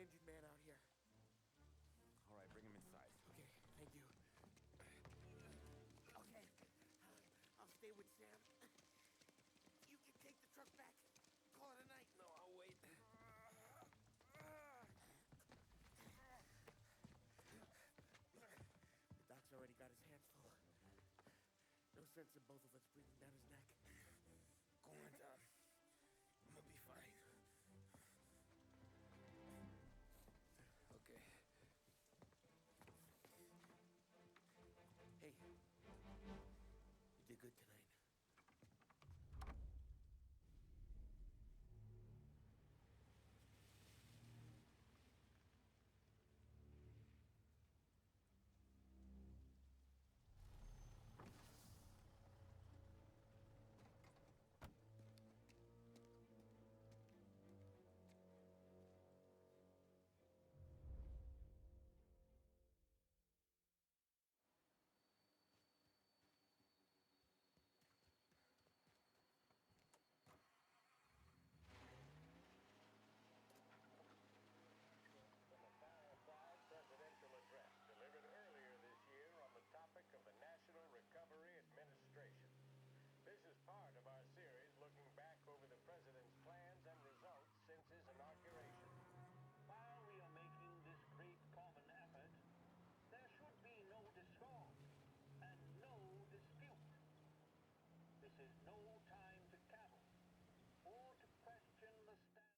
injured man out here. All right, bring him inside. Okay, thank you. Okay, I'll stay with Sam. You can take the truck back. Call it a night. No, I'll wait. The doc's already got his hands full. No sense in both of us breathing down his neck. Go on, Tom. I'm gonna be fine. Okay. Hey, you did good tonight. Presidential address delivered earlier this year on the topic of the National Recovery Administration. This is part of our series looking back over the president's plans and results since his inauguration. While we are making this great common effort, there should be no discord and no dispute. This is no time to cavil or to question the status.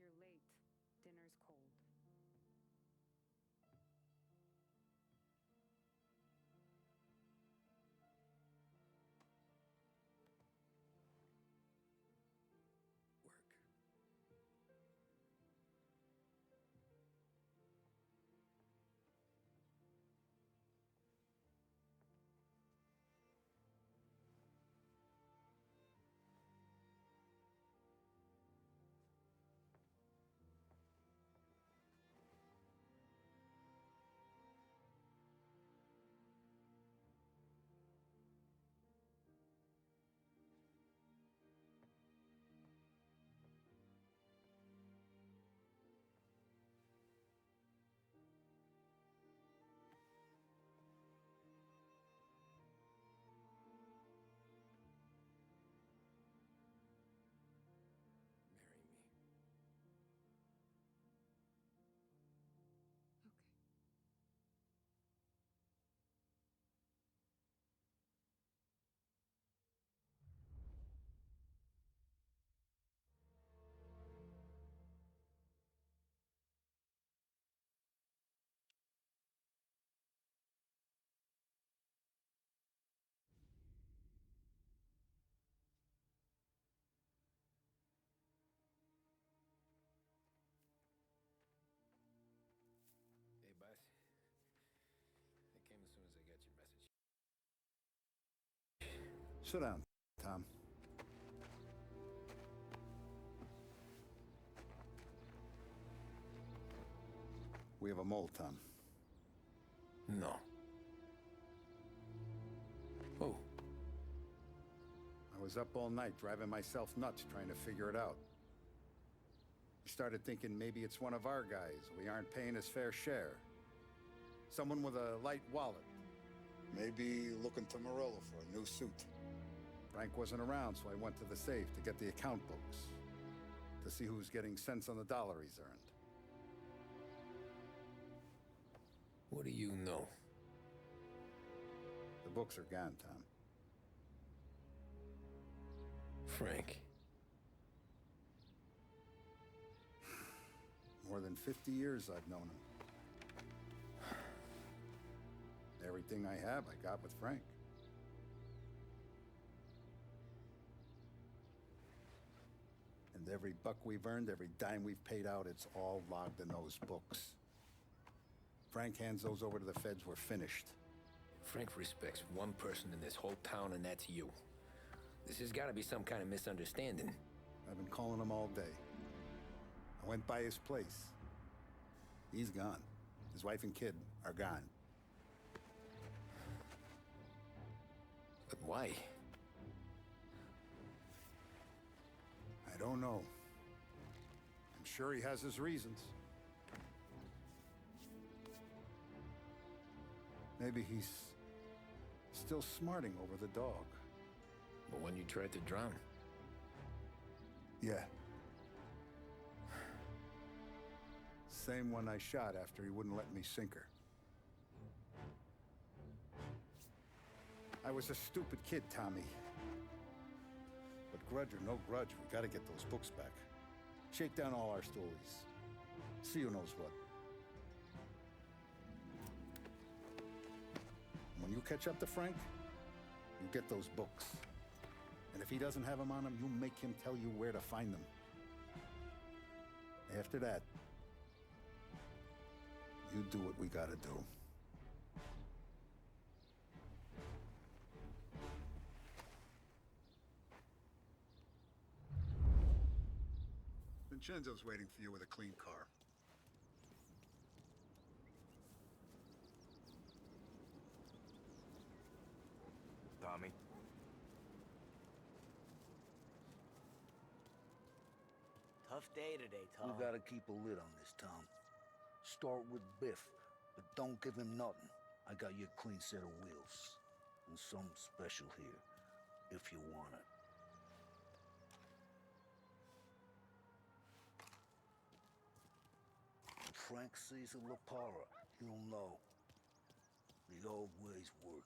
You're late. Dinner's cold. Work. Marry me. Okay. Hey, boss. I came as soon as I got your message. Sit down, Tom. We have a mole, Tom. No. Oh. I was up all night driving myself nuts trying to figure it out. I started thinking maybe it's one of our guys. We aren't paying his fair share. Someone with a light wallet. Maybe looking to Morello for a new suit. Frank wasn't around, so I went to the safe to get the account books. To see who's getting cents on the dollar he's earned. What do you know? The books are gone, Tom. Frank. More than 50 years I've known him. There he Everything I have, I got with Frank. And every buck we've earned, every dime we've paid out, it's all logged in those books. Frank hands those over to the feds, we're finished. Frank respects one person in this whole town, and that's you. This has got to be some kind of misunderstanding. I've been calling him all day. I went by his place. He's gone. His wife and kid are gone. But why? I don't know. I'm sure he has his reasons. Maybe he's still smarting over the dog. The one you tried to drown? Yeah. Same one I shot after he wouldn't let me sink her. I was a stupid kid, Tommy. But grudge or no grudge, we gotta get those books back. Shake down all our stories. See who knows what. When you catch up to Frank, you get those books. And if he doesn't have them on him, you make him tell you where to find them. After that, you do what we gotta do. Vincenzo's waiting for you with a clean car. Tommy? Tough day today, Tom. We gotta keep a lid on this town. Start with Biff, but don't give him nothing. I got you a clean set of wheels. And something special here, if you want it. When Frank sees a La Parra, he'll know. The old ways work.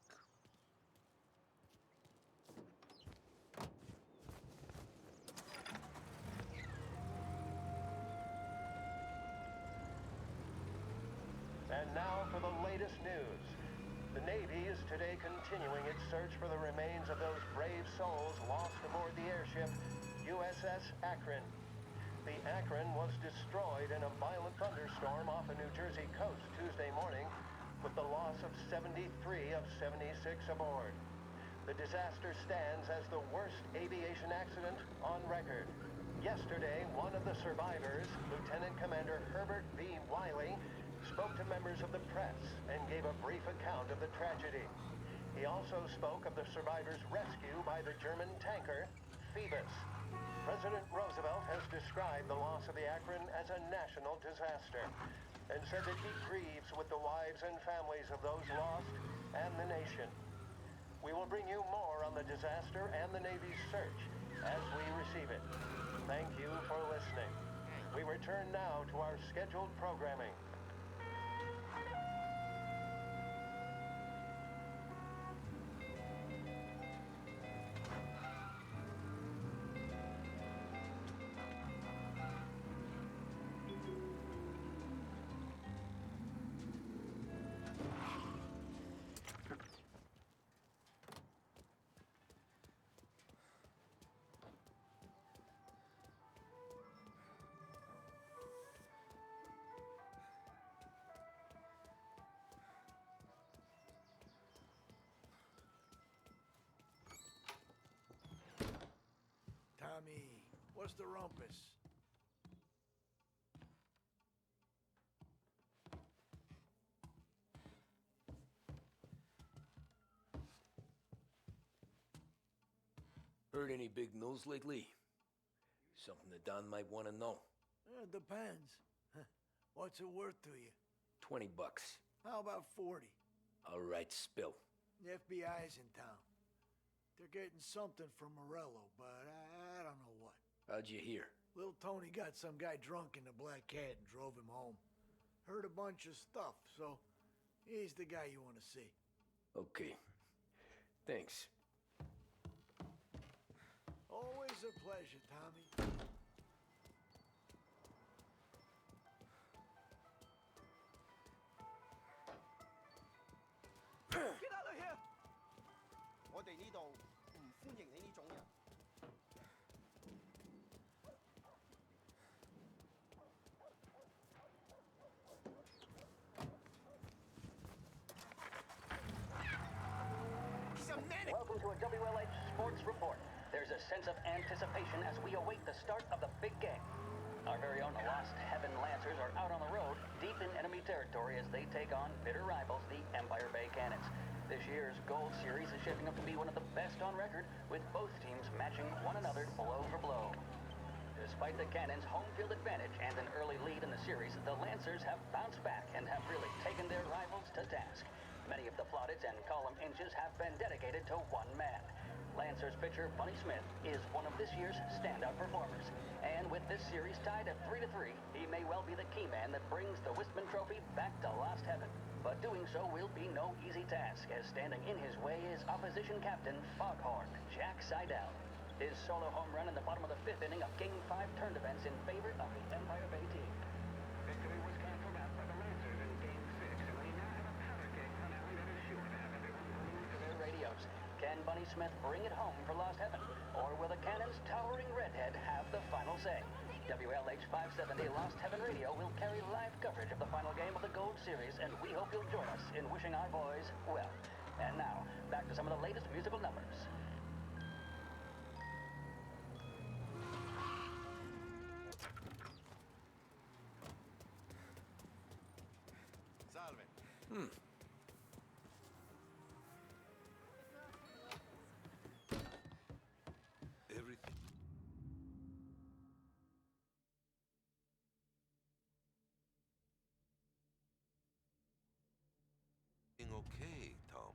And now for the latest news. The Navy is today continuing its search for the remains of those brave souls lost aboard the airship USS Akron. The Akron was destroyed in a violent thunderstorm off the New Jersey coast Tuesday morning, with the loss of 73 of 76 aboard. The disaster stands as the worst aviation accident on record. Yesterday, one of the survivors, Lieutenant Commander Herbert V. Wiley, spoke to members of the press and gave a brief account of the tragedy. He also spoke of the survivors' rescue by the German tanker, Phoebus. President Roosevelt has described the loss of the Akron as a national disaster and said that he grieves with the wives and families of those lost and the nation. We will bring you more on the disaster and the Navy's search as we receive it. Thank you for listening. We return now to our scheduled programming. Tommy, what's the rumpus? Heard any big news lately? Something that Don might want to know. Depends. What's it worth to you? $20. How about 40? All right, spill. The FBI's in town. They're getting something from Morello, but I don't know what. How'd you hear? Little Tony got some guy drunk in the Black Cat and drove him home. Heard a bunch of stuff, so he's the guy you want to see. Okay. Thanks. Always a pleasure, Tommy. 我哋呢度唔歡迎你呢種人。Welcome to a WLH Sports Report. There's a sense of anticipation as we await the start of the big game. Our very own Lost Heaven Lancers are out on the road, deep in enemy territory as they take on bitter rivals, the Empire Bay Cannons. This year's Gold Series is shaping up to be one of the best on record, with both teams matching one another blow for blow. Despite the Cannons' home field advantage and an early lead in the series, the Lancers have bounced back and have really taken their rivals to task. Many of the plaudits and column inches have been dedicated to one man. Lancers pitcher Bunny Smith is one of this year's standout performers. And with this series tied at 3-3, he may well be the key man that brings the Wistman Trophy back to Lost Heaven. But doing so will be no easy task, as standing in his way is opposition captain Foghorn Jack Seidel. His solo home run in the bottom of the fifth inning of Game 5 turned events in favor of the Empire Bay team. Victory was canceled out by the Lancers in Game 6, and they now have a powder keg finale that is sure to have everyone glued to their radios. Can Bunny Smith bring it home for Lost Heaven, or will the Cannons' towering redhead have the final say? WLH 570 Lost Heaven Radio will carry live coverage of the final game of the Gold Series, and we hope you'll join us in wishing our boys well. And now, back to some of the latest musical numbers. Salve. Everything. Okay, Tom.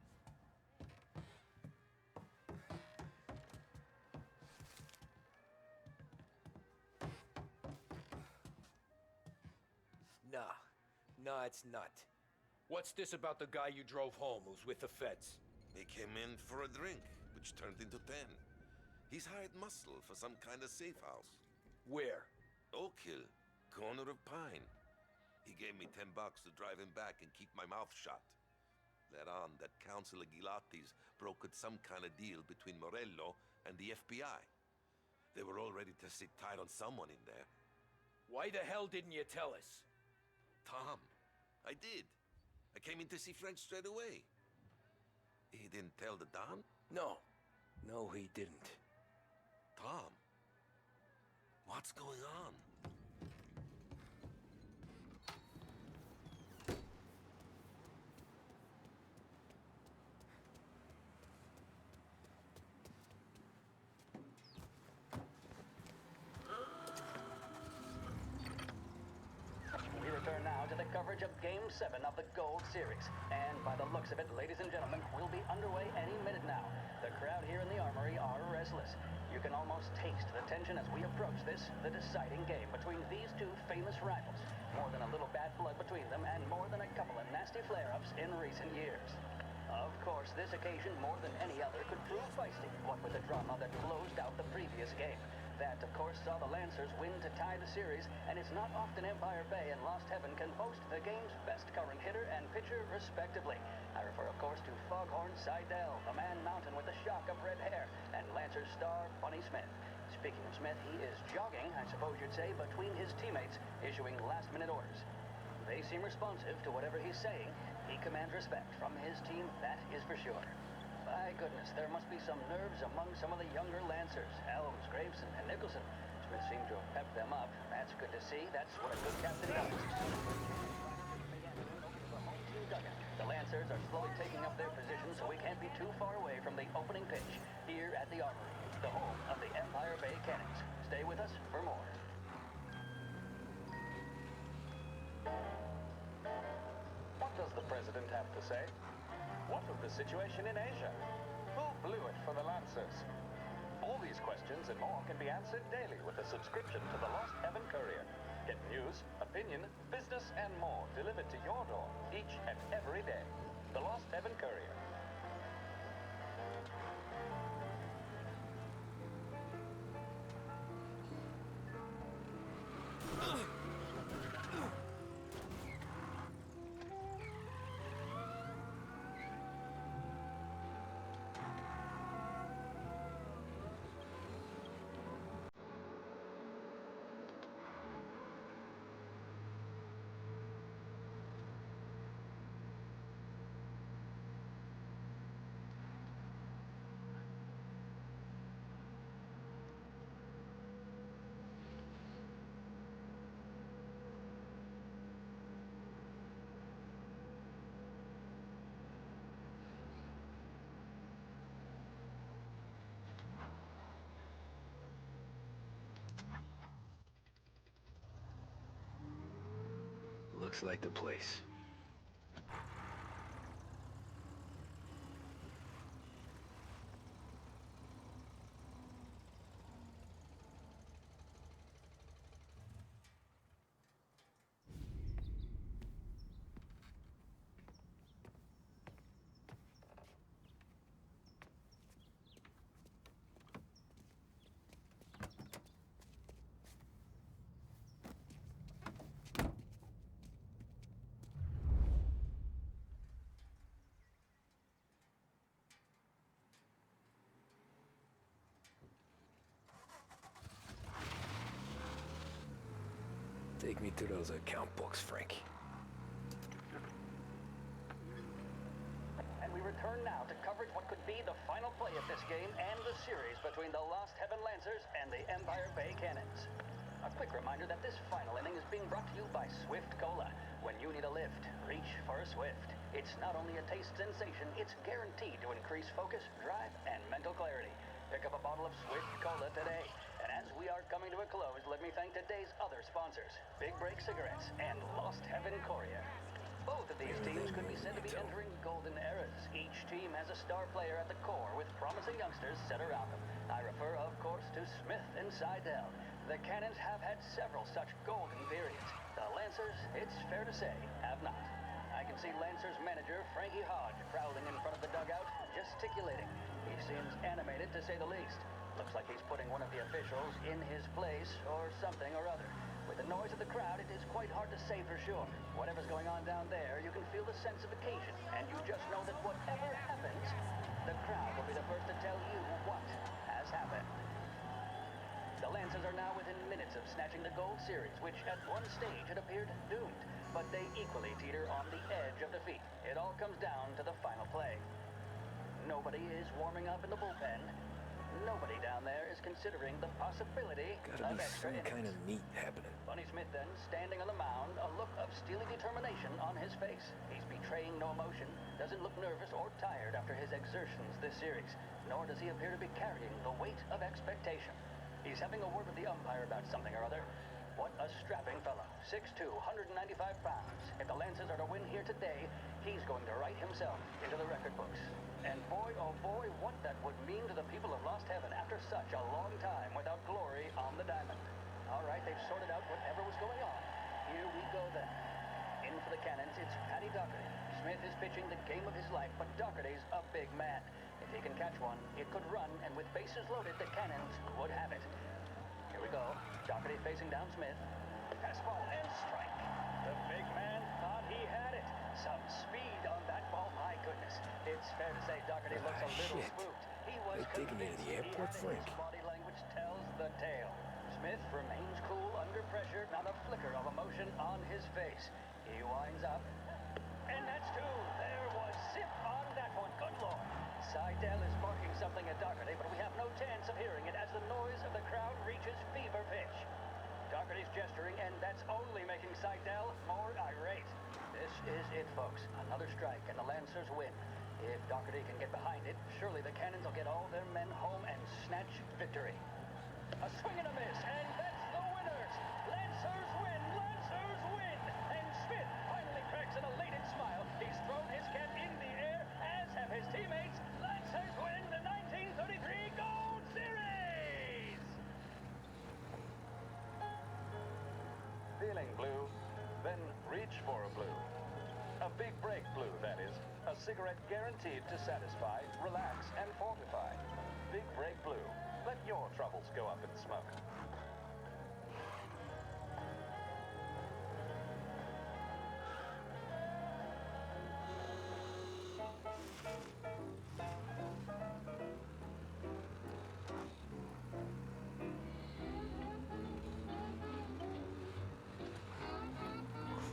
Nah, it's not. What's this about the guy you drove home who's with the feds? He came in for a drink, which turned into 10. He's hired muscle for some kind of safe house. Where? Oak Hill, corner of Pine. He gave me $10 to drive him back and keep my mouth shut. Let on that Councilor Gilatti's brokered some kind of deal between Morello and the FBI. They were all ready to sit tight on someone in there. Why the hell didn't you tell us? Tom, I did. I came in to see Frank straight away. He didn't tell the Don? No, he didn't. Tom, what's going on? We return now to the coverage of Game 7 of the Gold Series. And by the looks of it, ladies and gentlemen, we'll be underway any minute now. The crowd here in the Armory are restless. You can almost taste the tension as we approach this, the deciding game between these two famous rivals. More than a little bad blood between them, and more than a couple of nasty flare-ups in recent years. Of course, this occasion, more than any other, could prove feisty, what with the drama that closed out the previous game. That, of course, saw the Lancers win to tie the series, and it's not often Empire Bay and Lost Heaven can boast the game's best current hitter and pitcher, respectively. I refer, of course, to Foghorn Seidel, the man mountain with the shock of red hair, and Lancers star Bunny Smith. Speaking of Smith, he is jogging, I suppose you'd say, between his teammates, issuing last-minute orders. They seem responsive to whatever he's saying. He commands respect from his team, that is for sure. My goodness, there must be some nerves among some of the younger Lancers. Elms, Graveson, and Nicholson. Smith seemed to have pepped them up. That's good to see. That's what a good captain does. The Lancers are slowly taking up their position, so we can't be too far away from the opening pitch here at the Armory, the home of the Empire Bay Cannons. Stay with us for more. What does the president have to say? What of the situation in Asia? Who blew it for the Lancers? All these questions and more can be answered daily with a subscription to the Lost Heaven Courier. Get news, opinion, business, and more delivered to your door each and every day. The Lost Heaven Courier. Looks like the place. Take me to those account books, Frank. And we return now to coverage what could be the final play of this game and the series between the Lost Heaven Lancers and the Empire Bay Cannons. A quick reminder that this final inning is being brought to you by Swift Cola. When you need a lift, reach for a Swift. It's not only a taste sensation, it's guaranteed to increase focus, drive, and mental clarity. Pick up a bottle of Swift Cola today. And as we are coming to a close, let me thank today's other sponsors, Big Break Cigarettes and Lost Heaven Courier. Both of these teams could be said to be entering golden eras. Each team has a star player at the core with promising youngsters set around them. I refer, of course, to Smith and Seidel. The Cannons have had several such golden periods. The Lancers, it's fair to say, have not. I can see Lancers manager Frankie Hodge prowling in front of the dugout, gesticulating. He seems animated, to say the least. Looks like he's putting one of the officials in his place or something or other. With the noise of the crowd, it is quite hard to say for sure. Whatever's going on down there, you can feel the sense of occasion, and you just know that whatever happens, the crowd will be the first to tell you what has happened. The Lancers are now within minutes of snatching the Gold Series, which at one stage had appeared doomed, but they equally teeter on the edge of defeat. It all comes down to the final play. Nobody is warming up in the bullpen. Nobody down there is considering the possibility Gotta of be extra some innings. kind of meat happening. Bunny Smith then, standing on the mound, a look of steely determination on his face. He's betraying no emotion, doesn't look nervous or tired after his exertions this series, nor does he appear to be carrying the weight of expectation. He's having a word with the umpire about something or other. What a strapping fellow. 6'2", 195 pounds. If the Lancers are to win here today, he's going to write himself into the record books. And boy, oh boy, what that would mean to the people of Lost Heaven after such a long time without glory on the diamond. All right, they've sorted out whatever was going on. Here we go then. In for the Cannons, it's Paddy Doherty. Smith is pitching the game of his life, but Doherty's a big man. If he can catch one, it could run, and with bases loaded, the Cannons would have it. Here we go. Doherty facing down Smith. Fastball and strike. The big man thought he had it. Some speed on that ball, my goodness. It's fair to say Doherty looks a little shit. spooked. He was They're taking you to convinced the he airport, had it. Frank? His body language tells the tale. Smith remains cool under pressure, not a flicker of emotion on his face. He winds up. And that's two. There was zip on that one. Good Lord. Seidel is barking something at Doherty, but we have no chance of hearing it as the noise of the crowd reaches fever pitch. Doherty's gesturing, and that's only making Seidel more irate. This is it, folks. Another strike, and the Lancers win. If Doherty can get behind it, surely the Cannons will get all their men home and snatch victory. A swing and a miss, and that's the winners! Lancers win! Lancers win! And Smith finally cracks an elated smile. He's thrown his cap in the air, as have his teammates. Lancers win the 1933 Gold Series! Feeling blue? Then reach for a blue. A big break blue, that is. A cigarette guaranteed to satisfy, relax, and fortify. Big break blue. Let your troubles go up in smoke.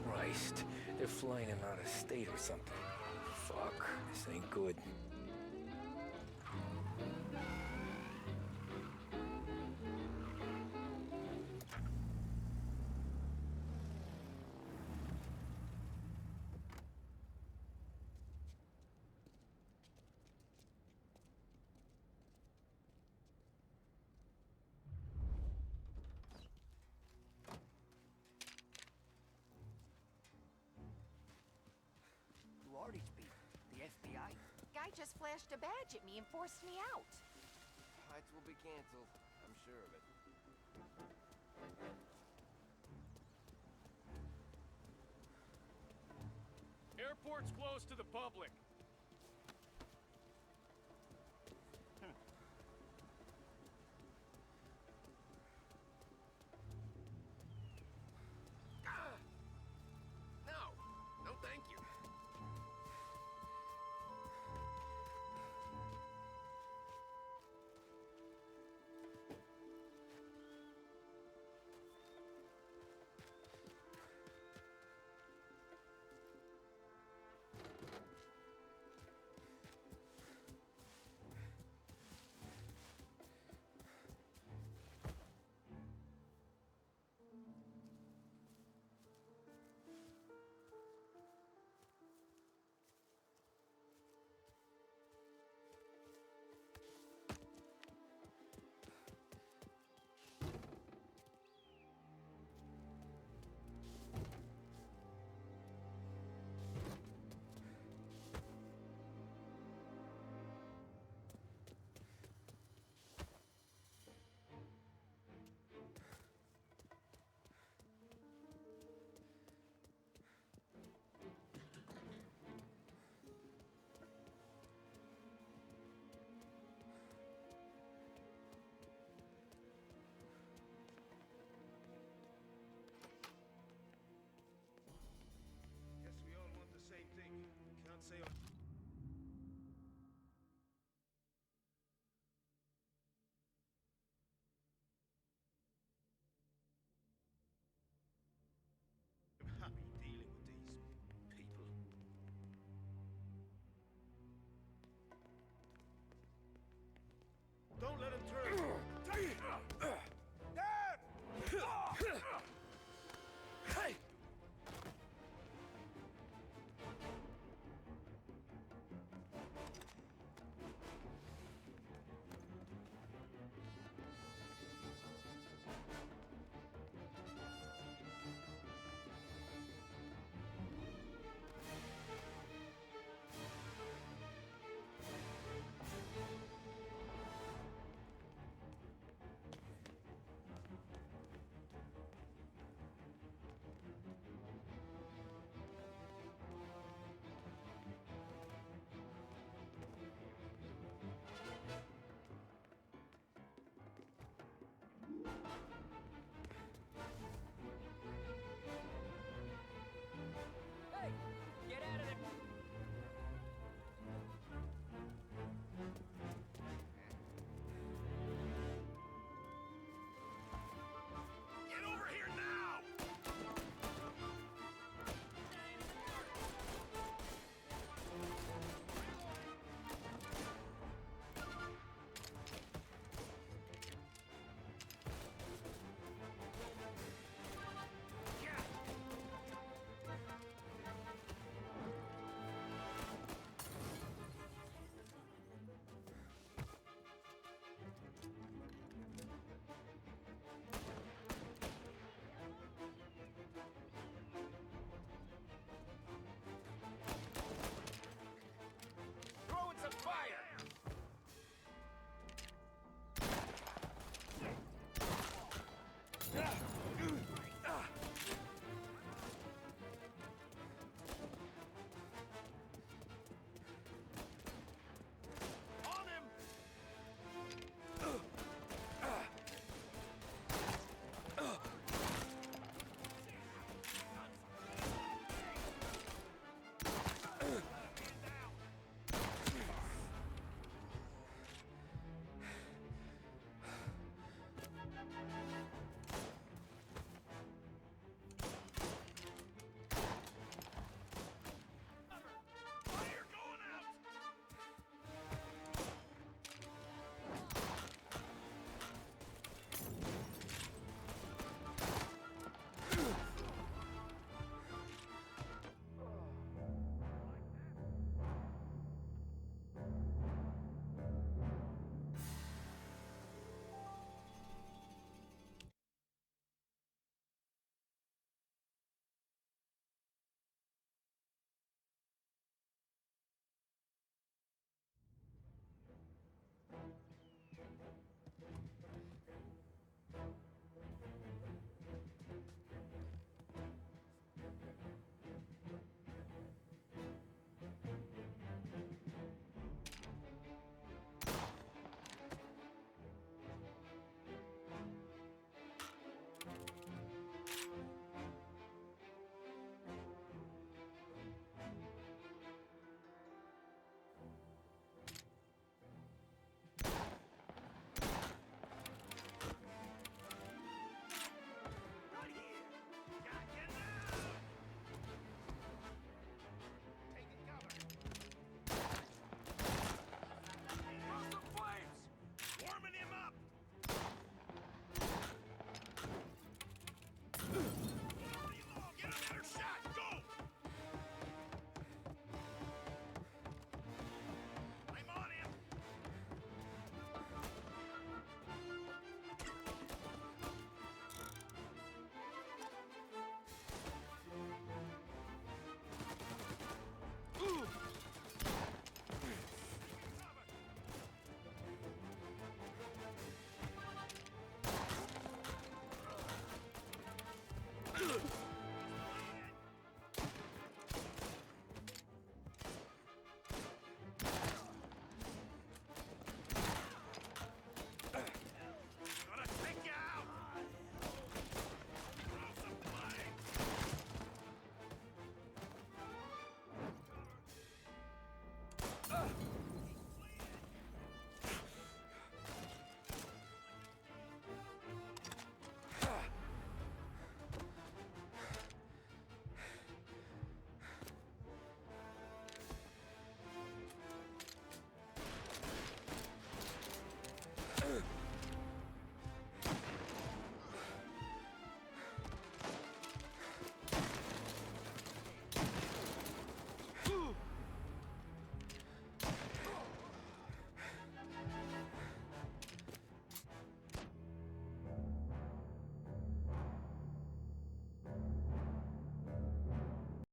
Christ, they're flying him out of state or something. Fuck, this ain't good. guy just flashed a badge at me and forced me out. Flights will be canceled. I'm sure of it. Airport's closed to the public.